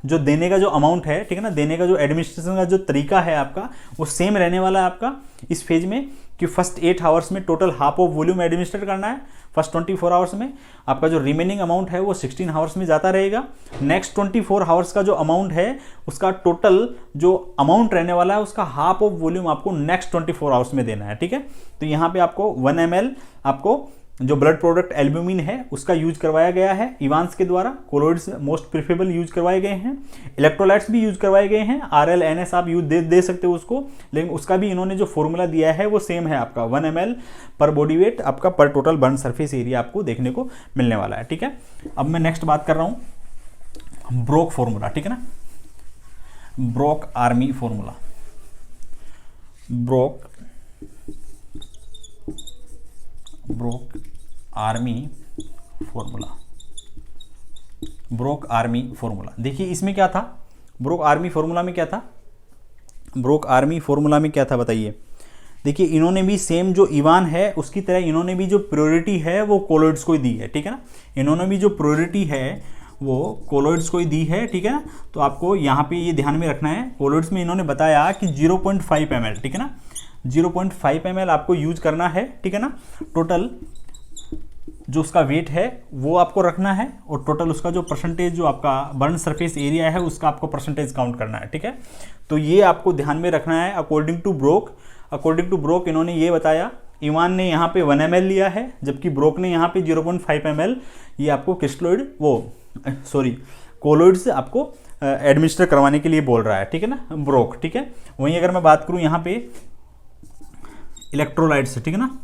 जो देने का जो अमाउंट है, ठीक है ना, देने का जो एडमिनिस्ट्रेशन का जो तरीका है आपका वो सेम रहने वाला है आपका इस फेज में, कि फर्स्ट 8 आवर्स में total half of volume administer करना है, फर्स्ट 24 आवर्स में आपका जो रिमेनिंग अमाउंट है वो 16 आवर्स में जाता रहेगा। नेक्स्ट 24 आवर्स का जो अमाउंट है उसका टोटल जो अमाउंट रहने वाला है उसका हाफ ऑफ वॉल्यूम आपको नेक्स्ट 24 आवर्स में देना है, ठीक है। तो यहाँ पे आपको 1 ml आपको जो ब्लड प्रोडक्ट एल्ब्यूमिन है उसका यूज करवाया गया है इवान्स के द्वारा, कोलोइड्स मोस्ट प्रिफरेबल यूज करवाए गए हैं, इलेक्ट्रोलाइट्स भी यूज करवाए गए हैं, RL NS आप यूज दे सकते हो उसको, लेकिन उसका भी इन्होंने जो फॉर्मूला दिया है वो सेम है आपका 1 ml पर बॉडी वेट आपका पर टोटल बर्न सरफेस एरिया आपको देखने को मिलने वाला है, ठीक है। अब मैं नेक्स्ट बात कर रहा हूँ ब्रोक फॉर्मूला, ठीक है ना, broke army formula, broke army formula, broke army formula. देखिए इसमें क्या था, ब्रोक आर्मी फॉर्मूला में क्या था, ब्रोक आर्मी फॉर्मूला में क्या था बताइए। देखिए इन्होंने भी सेम जो इवान है उसकी तरह इन्होंने भी जो प्रायोरिटी है वो कोलोइड्स को ही दी है, ठीक है ना। इन्होंने भी जो प्रायोरिटी है वो कोलोइड्स को ही दी है, ठीक है ना। तो आपको यहाँ पे ये ध्यान में रखना है, कोलोइड्स में इन्होंने बताया कि 0.5 ml, ठीक है ना, 0.5 ml आपको यूज करना है, ठीक है ना। टोटल जो उसका वेट है वो आपको रखना है और टोटल उसका जो परसेंटेज जो आपका बर्न सरफेस एरिया है उसका आपको परसेंटेज काउंट करना है, ठीक है। तो ये आपको ध्यान में रखना है। अकॉर्डिंग टू ब्रोक इन्होंने ये बताया, इवान ने यहाँ पे 1 ml लिया है जबकि ब्रोक ने यहाँ पे 0.5 ml ये आपको कोलोइड्स आपको एडमिनिस्टर करवाने के लिए बोल रहा है, ठीक है ना, ब्रोक, ठीक है। वहीं अगर मैं बात करूँ यहाँ पे इलेक्ट्रोलाइट्स, ठीक है ना,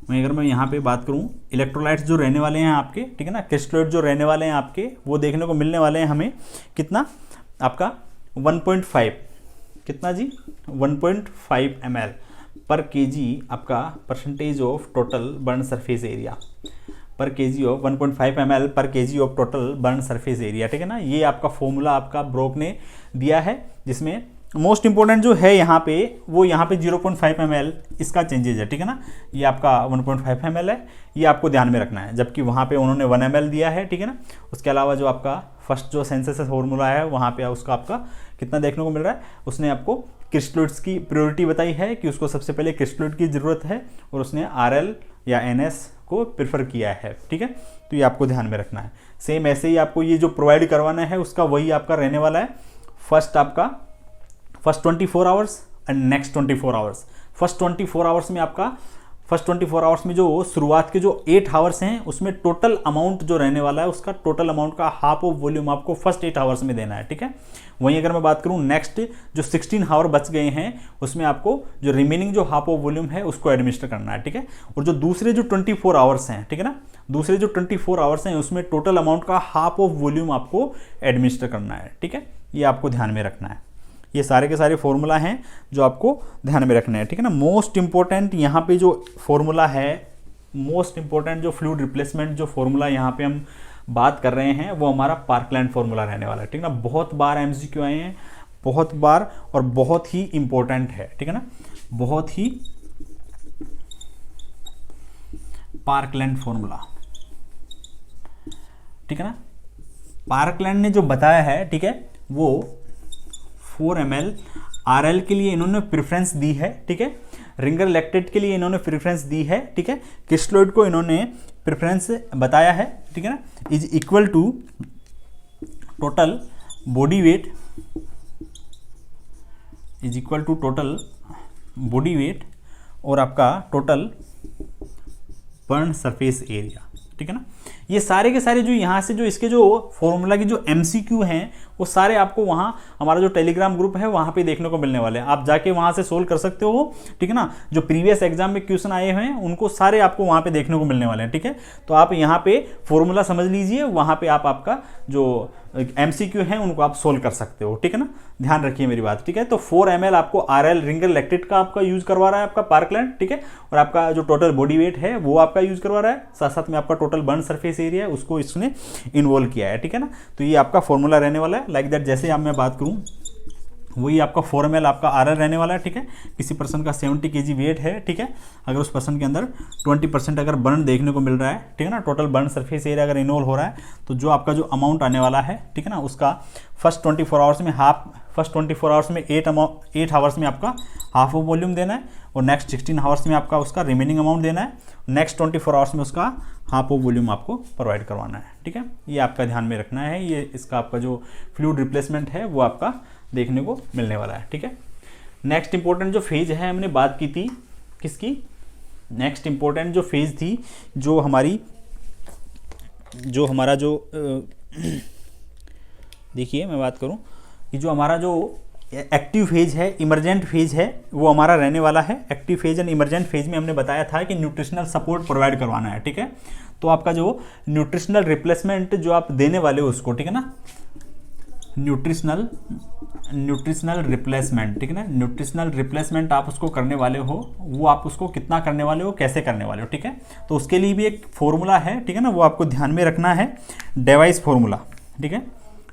वहीं अगर मैं यहाँ पे बात करूँ इलेक्ट्रोलाइट्स जो रहने वाले हैं आपके, ठीक है ना, क्रिस्टलोइड जो रहने वाले हैं आपके वो देखने को मिलने वाले हैं हमें कितना, आपका 1.5, कितना जी 1.5 ml पर केजी आपका percentage of total burn surface area, पर केजी ऑफ 1.5 ml पर KG of total burn surface area, ठीक है ना। ये आपका फॉर्मूला आपका ब्रोक ने दिया है, जिसमें मोस्ट इंपॉर्टेंट जो है यहाँ पे वो यहाँ पे 0.5 ml इसका चेंजेज है, ठीक है ना। ये आपका 1.5 ml है, ये आपको ध्यान में रखना है, जबकि वहाँ पे उन्होंने 1 ml दिया है, ठीक है ना। उसके अलावा जो आपका फर्स्ट जो सिंथेसिस फार्मूला है वहाँ पे उसका आपका कितना देखने को मिल रहा है, उसने आपको क्रिस्टलोइड्स की प्रायोरिटी बताई है कि उसको सबसे पहले क्रिस्टलोइड की ज़रूरत है और उसने RL या NS को प्रेफर किया है, ठीक है। तो ये आपको ध्यान में रखना है। सेम ऐसे ही आपको ये जो प्रोवाइड करवाना है उसका वही आपका रहने वाला है। First 24 hours and next 24 hours. First 24 hours में आपका फर्स्ट 24 आवर्स में जो शुरुआत के जो 8 आवर्स हैं उसमें टोटल अमाउंट जो रहने वाला है उसका टोटल अमाउंट का हाफ ऑफ वॉल्यूम आपको फर्स्ट 8 आवर्स में देना है, ठीक है। वहीं अगर मैं बात करूं नेक्स्ट जो 16 आवर बच गए हैं उसमें आपको जो रिमेनिंग जो हाफ ऑफ वॉल्यूम है उसको एडमिनिस्टर करना है, ठीक है। और जो दूसरे जो 24 आवर्स हैं, ठीक है ना, दूसरे जो 24 आवर्स हैं उसमें टोटल अमाउंट का हाफ ऑफ वॉल्यूम आपको एडमिनिस्टर करना है, ठीक है। ये आपको ध्यान में रखना है। ये सारे के सारे फॉर्मूला हैं जो आपको ध्यान में रखने हैं, ठीक है ना। मोस्ट इंपॉर्टेंट यहाँ पे जो फॉर्मूला है, मोस्ट इंपॉर्टेंट जो फ्लूइड रिप्लेसमेंट जो फॉर्मूला यहाँ पे हम बात कर रहे हैं वो हमारा पार्कलैंड फॉर्मूला रहने वाला है, ठीक है ना। बहुत बार MCQ आए हैं, बहुत बार, और बहुत ही इंपॉर्टेंट है, ठीक है ना, बहुत ही पार्कलैंड फॉर्मूला, ठीक है ना। पार्कलैंड ने जो बताया है, ठीक है, वो 4 ml RL के लिए इन्होंने प्रेफरेंस दी है, ठीक है। रिंगर लैक्टेट के लिए इन्होंने प्रेफरेंस दी है, ठीक है। क्रिस्टलोइड को इन्होंने प्रेफरेंस बताया है, ठीक है ना। Is equal to total body weight, is equal to total body weight और आपका टोटल बर्न सरफेस एरिया, ठीक है ना। ये सारे के सारे जो यहाँ से जो इसके जो फॉर्मूला की जो MCQ हैं वो सारे आपको वहाँ हमारा जो टेलीग्राम ग्रुप है वहाँ पे देखने को मिलने वाले हैं। आप जाके वहाँ से सोल्व कर सकते हो, ठीक है ना। जो प्रीवियस एग्जाम में क्वेश्चन आए हुए हैं उनको सारे आपको वहाँ पे देखने को मिलने वाले हैं, ठीक है। तो आप यहाँ पे फॉर्मूला समझ लीजिए, वहाँ पे आप आपका जो MCQ हैं उनको आप सोल्व कर सकते हो, ठीक है ना। ध्यान रखिए मेरी बात, ठीक है। तो 4 ml आपको RL रिंगर लैक्टेट का आपका यूज करवा रहा है आपका पार्कलैंड, ठीक है। और आपका जो टोटल बॉडी वेट है वो आपका यूज करवा रहा है, साथ साथ में आपका टोटल बर्न सरफेस एरिया है उसको इसने इन्वॉल्व किया है, ठीक है ना। तो ये आपका फॉर्मूला रहने वाला है लाइक दैट। जैसे अब मैं बात करूँ वही आपका 4 ml आपका RL रहने वाला है, ठीक है। किसी पर्सन का 70 kg वेट है, ठीक है। अगर उस पर्सन के अंदर 20% अगर बर्न देखने को मिल रहा है, ठीक है ना, टोटल बर्न सरफेस एरिया अगर इन्वॉल्व हो रहा है तो जो आपका जो अमाउंट आने वाला है, ठीक है ना, उसका फर्स्ट 24 आवर्स में 8 आवर्स में आपका हाफ ऑफ वॉल्यूम देना है और नेक्स्ट 16 आवर्स में आपका उसका रिमेनिंग अमाउंट देना है, नेक्स्ट 24 आवर्स में उसका हाफ ऑफ वॉल्यूम आपको प्रोवाइड करवाना है, ठीक है। ये आपका ध्यान में रखना है। ये इसका आपका जो फ्लूइड रिप्लेसमेंट है वो आपका देखने को मिलने वाला है, ठीक है। नेक्स्ट इंपॉर्टेंट जो फेज है हमने बात की थी किसकी, नेक्स्ट इंपॉर्टेंट जो फेज थी जो हमारी जो हमारा जो देखिए मैं बात करूं कि जो हमारा जो एक्टिव फेज है, इमरजेंट फेज है, वो हमारा रहने वाला है। Active phase and emergent phase में हमने बताया था कि न्यूट्रिशनल सपोर्ट प्रोवाइड करवाना है, ठीक है। तो आपका जो न्यूट्रिशनल रिप्लेसमेंट जो आप देने वाले हो उसको, ठीक है ना, न्यूट्रिशनल रिप्लेसमेंट, ठीक है ना, न्यूट्रिशनल रिप्लेसमेंट आप उसको करने वाले हो, वो आप उसको कितना करने वाले हो, कैसे करने वाले हो, ठीक है। तो उसके लिए भी एक फॉर्मूला है, ठीक है ना, वो आपको ध्यान में रखना है, डेवाइस फॉर्मूला, ठीक है,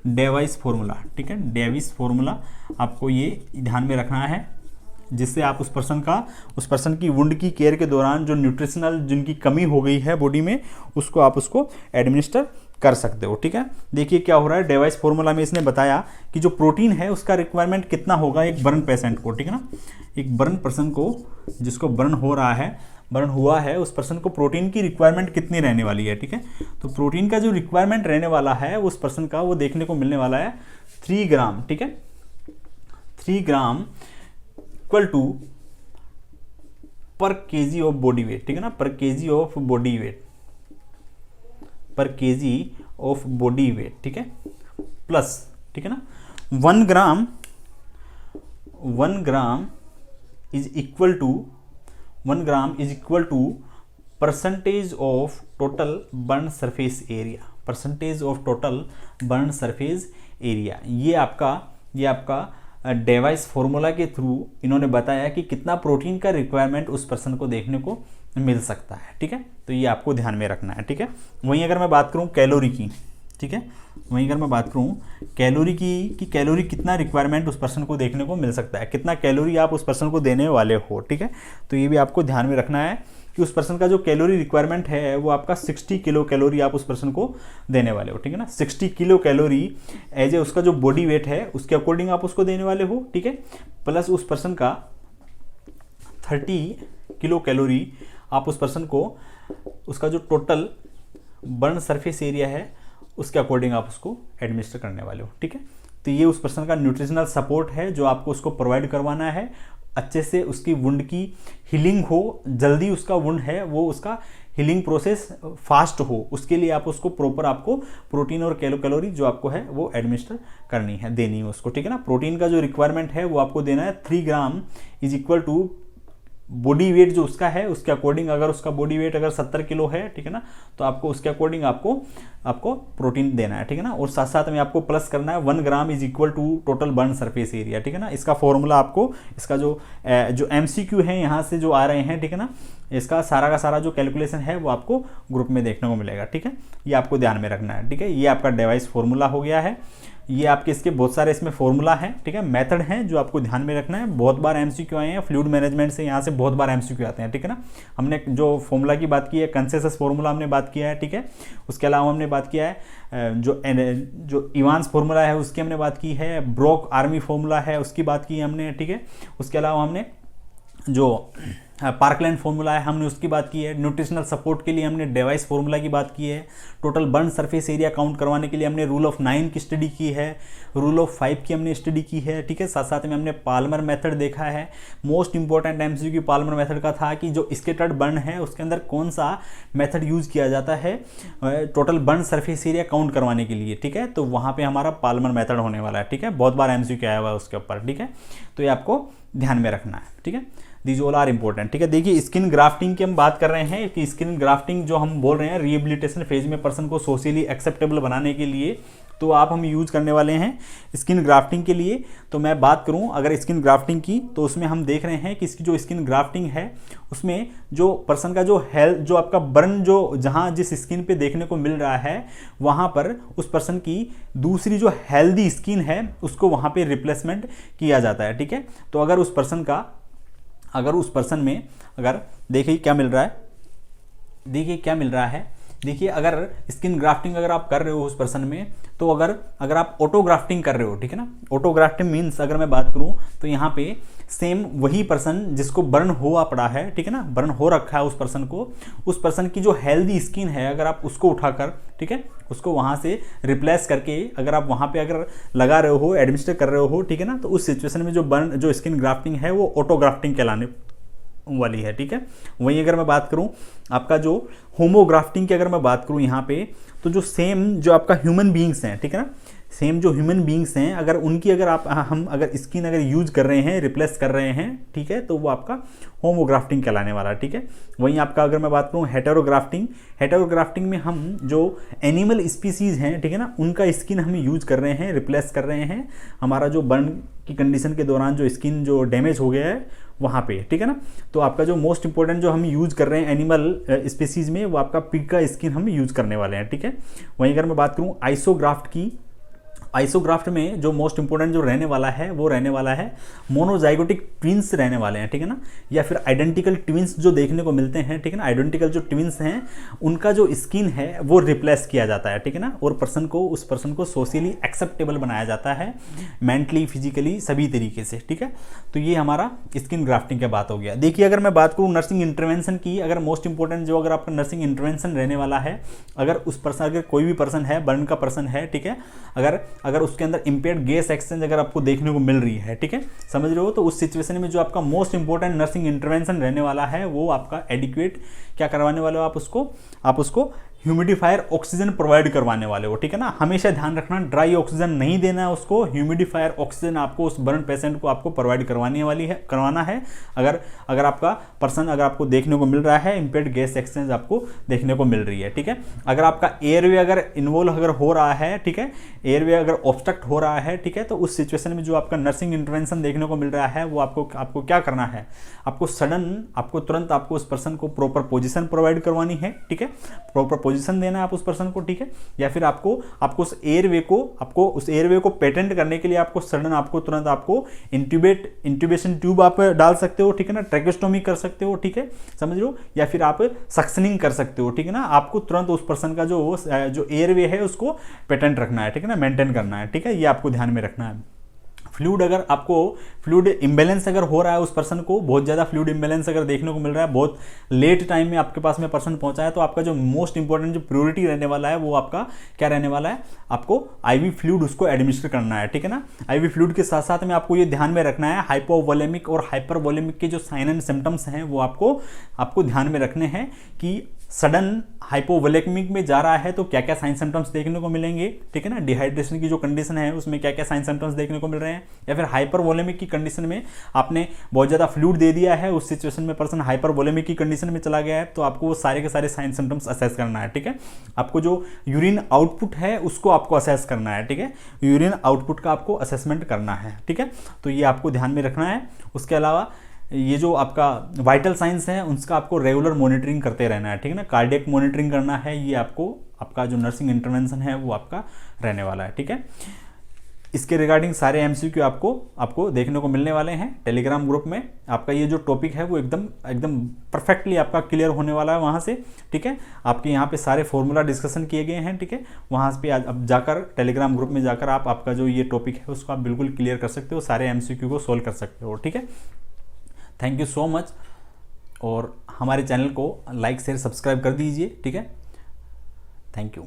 डेवाइस फॉर्मूला, ठीक है, डेविस फॉर्मूला आपको ये ध्यान में रखना है। जिससे आप उस पर्सन की वुंड की केयर के दौरान जो न्यूट्रिशनल जिनकी कमी हो गई है बॉडी में, उसको आप उसको एडमिनिस्टर कर सकते हो। ठीक है, देखिए क्या हो रहा है, डेवाइस फॉर्मूला में इसने बताया कि जो प्रोटीन है उसका रिक्वायरमेंट कितना होगा एक बर्न पेशेंट को। ठीक है ना, एक बर्न पर्सन को, जिसको बर्न हो रहा है, बर्न हुआ है, उस पर्सन को प्रोटीन की रिक्वायरमेंट कितनी रहने वाली है। ठीक है, तो प्रोटीन का जो रिक्वायरमेंट रहने वाला है उस पर्सन का, वो देखने को मिलने वाला है 3 ग्राम। ठीक है, 3 gram equal to per KG of body weight. ठीक है ना, per KG of body weight, per KG of body weight. ठीक है, प्लस, ठीक है ना, 1 gram is equal to, 1 gram is equal to percentage of total burn surface area, percentage of total burn surface area. ये आपका डेवाइस formula के through इन्होंने बताया कि कितना प्रोटीन का रिक्वायरमेंट उस पर्सन को देखने को मिल सकता है। ठीक है, तो ये आपको ध्यान में रखना है। ठीक है, वहीं अगर मैं बात करूं कैलोरी की, ठीक है, वहीं अगर मैं बात करूं कैलोरी की कि कैलोरी कितना रिक्वायरमेंट उस पर्सन को देखने को मिल सकता है, कितना कैलोरी आप उस पर्सन को देने वाले हो। ठीक है, तो ये भी आपको ध्यान में रखना है कि उस पर्सन का जो कैलोरी रिक्वायरमेंट है वो आपका 60 किलो कैलोरी आप उस पर्सन को देने वाले हो। ठीक है ना, 60 किलो कैलोरी एज ए उसका जो बॉडी वेट है उसके अकॉर्डिंग आप उसको देने वाले हो। ठीक है, प्लस उस पर्सन का 30 किलो कैलोरी आप उस पर्सन को उसका जो टोटल बर्न सरफेस एरिया है उसके अकॉर्डिंग आप उसको एडमिनिस्टर करने वाले हो। ठीक है, तो ये उस पर्सन का न्यूट्रिशनल सपोर्ट है जो आपको उसको प्रोवाइड करवाना है, अच्छे से उसकी वुंड की हीलिंग हो, जल्दी उसका वुंड है वो उसका हीलिंग प्रोसेस फास्ट हो, उसके लिए आप उसको प्रॉपर आपको प्रोटीन और कैलोरी जो आपको है वो एडमिनिस्टर करनी है, देनी है उसको। ठीक है ना, प्रोटीन का जो रिक्वायरमेंट है वो आपको देना है 3 gram is equal to body weight जो उसका है उसके अकॉर्डिंग। अगर उसका बॉडी वेट अगर 70 किलो है, ठीक है ना, तो आपको उसके अकॉर्डिंग आपको प्रोटीन देना है। ठीक है ना, और साथ साथ में आपको प्लस करना है 1 gram is equal to total burn surface area. ठीक है ना, इसका फॉर्मूला आपको, इसका जो MCQ है यहाँ से जो आ रहे हैं, ठीक है ना, इसका सारा का सारा जो कैलकुलेशन है वो आपको ग्रुप में देखने को मिलेगा। ठीक है, ये आपको ध्यान में रखना है। ठीक है, ये आपका डिवाइस फॉर्मूला हो गया है। ये आपके इसके बहुत सारे इसमें फॉर्मूला है, ठीक है, मेथड हैं जो आपको ध्यान में रखना है। बहुत बार MCQ आए हैं, फ्लूइड मैनेजमेंट से यहाँ से बहुत बार MCQ आते हैं। ठीक है ना, हमने जो फॉर्मूला की बात की है, कंसेंसस फॉर्मूला हमने बात किया है। ठीक है, उसके अलावा हमने बात किया है जो इवांस फॉर्मूला है उसकी हमने बात की है, ब्रोक आर्मी फॉर्मूला है उसकी बात की है हमने। ठीक है, उसके अलावा हमने जो पार्कलैंड फॉर्मूला है हमने उसकी बात की है। न्यूट्रिशनल सपोर्ट के लिए हमने डिवाइस फॉर्मूला की बात की है। Total burn surface area count करवाने के लिए हमने रूल ऑफ 9 की स्टडी की है, रूल ऑफ 5 की हमने स्टडी की है। ठीक है, साथ साथ में हमने पाल्मर मेथड देखा है। Most important MCQ Palmer method का था कि जो स्कैटर्ड बर्न है उसके अंदर कौन सा मेथड यूज किया जाता है total burn surface area count करवाने के लिए। ठीक है, तो वहाँ पर हमारा पाल्मर मेथड होने वाला है। ठीक है, बहुत बार MCQ आया हुआ है उसके ऊपर। ठीक है, तो ये आपको ध्यान में रखना है। ठीक है, दीज ऑल आर इंपॉर्टेंट। ठीक है, देखिए स्किन ग्राफ्टिंग की हम बात कर रहे हैं कि स्किन ग्राफ्टिंग जो हम बोल रहे हैं रिहेबिलिटेशन फेज में पर्सन को सोशली एक्सेप्टेबल बनाने के लिए, तो आप हम यूज करने वाले हैं स्किन ग्राफ्टिंग के लिए। तो मैं बात करूं अगर स्किन ग्राफ्टिंग की, तो उसमें हम देख रहे हैं कि इसकी जो स्किन ग्राफ्टिंग है उसमें जो पर्सन का जो हेल्थ, जो आपका बर्न जो जहां जिस स्किन पे देखने को मिल रहा है वहां पर उस पर्सन की दूसरी जो हेल्दी स्किन है उसको वहां पे रिप्लेसमेंट किया जाता है। ठीक है, तो अगर उस पर्सन में अगर देखिए क्या मिल रहा है, देखिए अगर स्किन ग्राफ्टिंग अगर आप कर रहे हो उस पर्सन में, तो अगर आप ऑटो ग्राफ्टिंग कर रहे हो, ठीक है ना, ऑटो ग्राफ्टिंग मीन्स अगर मैं बात करूं तो यहाँ पे सेम वही पर्सन जिसको बर्न हुआ पड़ा है, ठीक है ना, बर्न हो रखा है उस पर्सन को, उस पर्सन की जो हेल्दी स्किन है अगर आप उसको उठाकर, ठीक है, उसको वहाँ से रिप्लेस करके अगर आप वहाँ पे अगर लगा रहे हो, एडमिनिस्टर कर रहे हो, ठीक है ना, तो उस सिचुएशन में जो स्किन ग्राफ्टिंग है वो ऑटो ग्राफ्टिंग कहलाने वाली है। ठीक है, वहीं अगर मैं बात करूं आपका जो होमोग्राफ्टिंग की अगर मैं बात करूं यहाँ पे, तो जो सेम जो आपका ह्यूमन बीइंग्स हैं, ठीक है ना, सेम जो ह्यूमन बीइंग्स हैं अगर उनकी अगर हम अगर स्किन अगर यूज कर रहे हैं, रिप्लेस कर रहे हैं, ठीक है, तो वो आपका होमोग्राफ्टिंग कहलाने वाला है। ठीक है, वहीं आपका अगर मैं बात करूं हेटेरोग्राफ्टिंग में हम जो एनिमल स्पीसीज हैं, ठीक है ना, उनका स्किन हम यूज कर रहे हैं, रिप्लेस कर रहे हैं हमारा जो बर्न की कंडीशन के दौरान जो स्किन जो डैमेज हो गया है वहाँ पे, ठीक है ना। तो आपका जो मोस्ट इंपॉर्टेंट जो हम यूज कर रहे हैं एनिमल स्पीसीज में वो आपका पिग का स्किन हम यूज करने वाले हैं। ठीक है, वहीं अगर मैं बात करूँ आइसोग्राफ्ट की, आइसोग्राफ्ट में जो मोस्ट इंपॉर्टेंट जो रहने वाला है वो रहने वाला है मोनोजाइगोटिक ट्विंस रहने वाले हैं, ठीक है ना, या फिर आइडेंटिकल ट्विंस जो देखने को मिलते हैं, ठीक है ना। आइडेंटिकल जो ट्विंस हैं उनका जो स्किन है वो रिप्लेस किया जाता है, ठीक है ना, और उस पर्सन को सोशली एक्सेप्टेबल बनाया जाता है, मेंटली फिजिकली सभी तरीके से, ठीक है। तो ये हमारा स्किन ग्राफ्टिंग की बात हो गया। देखिए अगर मैं बात करूँ नर्सिंग इंटरवेंशन की, अगर मोस्ट इंपॉर्टेंट जो अगर आपका नर्सिंग इंटरवेंशन रहने वाला है, अगर कोई भी पर्सन है, बर्न का पर्सन है, ठीक है, अगर उसके अंदर इंपेयर्ड गैस एक्सचेंज अगर आपको देखने को मिल रही है, ठीक है, समझ रहे हो, तो उस सिचुएशन में जो आपका मोस्ट इंपॉर्टेंट नर्सिंग इंटरवेंशन रहने वाला है वो आपका एडिक्वेट क्या करवाने वाले हो, आप उसको ह्यूमिडिफायर ऑक्सीजन प्रोवाइड करवाने वाले हो, ठीक है ना। हमेशा ध्यान रखना ड्राई ऑक्सीजन नहीं देना है उसको, ह्यूमिडिफायर ऑक्सीजन आपको उस बर्न पेशेंट को आपको प्रोवाइड करवाना है। अगर आपका पर्सन अगर आपको देखने को मिल रहा है इंपेयर्ड गैस एक्सचेंज आपको देखने को मिल रही है, ठीक है। अगर आपका एयरवे अगर इन्वॉल्व अगर हो रहा है, ठीक है, एयरवे अगर ऑब्स्ट्रक्ट हो रहा है, ठीक है, तो उस सिचुएशन में जो आपका नर्सिंग इंटरवेंशन देखने को मिल रहा है वो आपको क्या करना है, आपको तुरंत आपको उस पर्सन को प्रॉपर पोजीशन प्रोवाइड करवानी है, ठीक है, प्रॉपर पोजीशन देना है आप उस पर्सन को, ठीक है, या फिर आपको उस एयरवे को पेटेंट करने के लिए आपको तुरंत इंट्यूबेशन ट्यूब आप डाल सकते हो, ठीक है ना, ट्रैकेस्टोमी कर सकते हो, ठीक है, समझ लो, या फिर आप सक्शनिंग कर सकते हो, ठीक है ना। आपको तुरंत उस पर्सन का जो एयरवे है उसको पेटेंट रखना है, ठीक है ना, मेंटेन करना है, ठीक है, ये आपको ध्यान में रखना है। फ्लूइड अगर आपको फ्लूइड इम्बैलेंस अगर हो रहा है, उस पर्सन को बहुत ज़्यादा फ्लूइड इम्बैलेंस अगर देखने को मिल रहा है, बहुत लेट टाइम में आपके पास में पर्सन पहुंचा है, तो आपका जो मोस्ट इंपॉर्टेंट जो प्रायोरिटी रहने वाला है वो आपका क्या रहने वाला है, आपको आईवी फ्लूइड उसको एडमिनिस्टर करना है, ठीक है ना। आईवी फ्लूइड के साथ साथ में आपको ये ध्यान में रखना है हाइपोवोलेमिक और हाइपरवोलेमिक के जो साइन एंड सिम्टम्स हैं वो आपको ध्यान में रखने हैं कि सडन हाइपोवोलेमिक में जा रहा है तो क्या क्या साइन सिम्टम्स देखने को मिलेंगे, ठीक है ना। डिहाइड्रेशन की जो कंडीशन है उसमें क्या क्या साइन सिम्टम्स देखने को मिल रहे हैं, या फिर हाइपरवोलेमिक की कंडीशन में आपने बहुत ज़्यादा फ्लूइड दे दिया है, उस सिचुएशन में पर्सन हाइपरवोलेमिक की कंडीशन में चला गया है, तो आपको वो सारे के सारे साइन सिम्टम्स असेस करना है, ठीक है। आपको जो यूरिन आउटपुट है उसको आपको असेस करना है, ठीक है, यूरिन आउटपुट का आपको असेसमेंट करना है, ठीक है, तो ये आपको ध्यान में रखना है। उसके अलावा ये जो आपका वाइटल साइंस है उसका आपको रेगुलर मॉनिटरिंग करते रहना है, ठीक है ना, कार्डियक मॉनिटरिंग करना है, ये आपका जो नर्सिंग इंटरवेंशन है वो आपका रहने वाला है, ठीक है। इसके रिगार्डिंग सारे एमसीक्यू आपको देखने को मिलने वाले हैं टेलीग्राम ग्रुप में। आपका ये जो टॉपिक है वो एकदम परफेक्टली आपका क्लियर होने वाला है वहाँ से, ठीक है। आपके यहाँ पे सारे फॉर्मूला डिस्कशन किए गए हैं, ठीक है, वहाँ पे अब जाकर टेलीग्राम ग्रुप में जाकर आपका जो ये टॉपिक है उसको आप बिल्कुल क्लियर कर सकते हो, सारे एमसीक्यू को सोल्व कर सकते हो, ठीक है। थैंक यू सो मच, और हमारे चैनल को लाइक शेयर सब्सक्राइब कर दीजिए, ठीक है। Thank you.